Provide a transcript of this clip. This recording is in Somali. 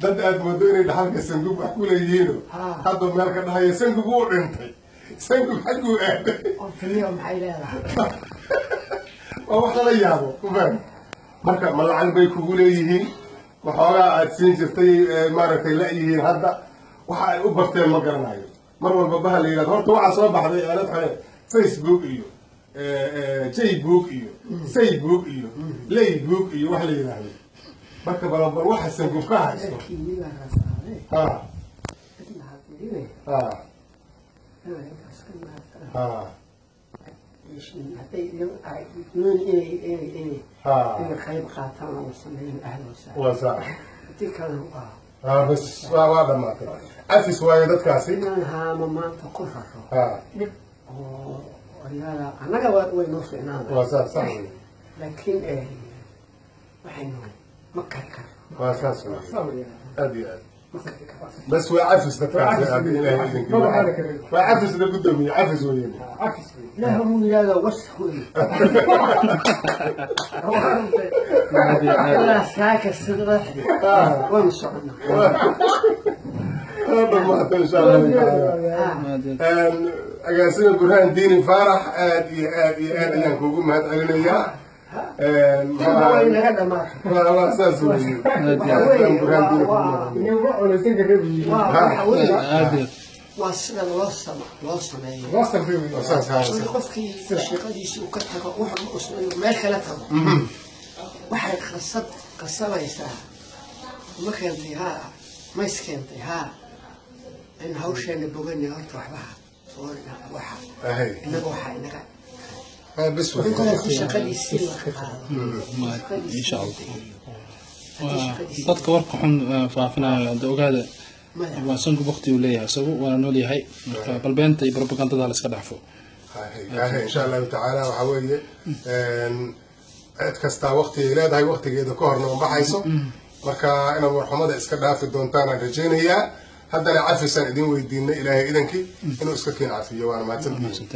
dad aad moodo inay dhaxalka sangub wax ku leeyihiin hadda meel ka dhahayo sangub uu dhintay sangub xaguu aaday qofkii maxay leedahay wax la yaabo ubaan marka ma lacag bay kugu leeyihiin waxoogaa aad siin jirtay maaragtay la yihiin hadda waxa ay u barteen ma garanayo mar walba baha la yidhahdo horta waxaa soo baxday aalad xale Facebook iyo Jaybook iyo Saybook iyo Laybook iyo wax la yidhaahdo marka balban waxa sangub ka haysto خيب قاتل وصلين أهل وسهلا وصح تلك بس واضح ما كان أفس وايدت كاسي إنها ماما تقرر ولا أنا قاعد وينوصل أنا وصح صح لكن وحين مكة وصح صح أدي بس وعفس تكاسي وعفس ده قدامي عفس ويني عفس لا هم لا وسخوا لا ساكت الصدر ونصعنا هذا ما إن شاء الله أجلسنا برهان ديني فرح آدي ينكوكو ما هتقلنا هذا ما لا أساس برهان ديني وصل الوصل وصل فيه أساس هذا قفكي في الشقة وكتها وحنا أصلا ما خلتها واحد قصة يسا ما كان فيها ما يسكن فيها إن هوش اللي بغني هرت وحبها صورنا واحد إنه واحد إنه بس أنت في الشقة يصير إن شاء الله dadka warka xun faafinayo ogaada waa sanku waqti uu leeyahay isagu waa nool yahay marka balbeenta iyo propagandada la iska dhaafo إن شاء الله تعالى وحوي كستا وقتي leedahay waqtigeeda ka horna baxayso marka ina warxumada iska dhaafi doontaan aan rajeenayaa haddana cafisan idin weydiinay ilaahay idankii inuu iska keen cafiyo waana mahadsantihiin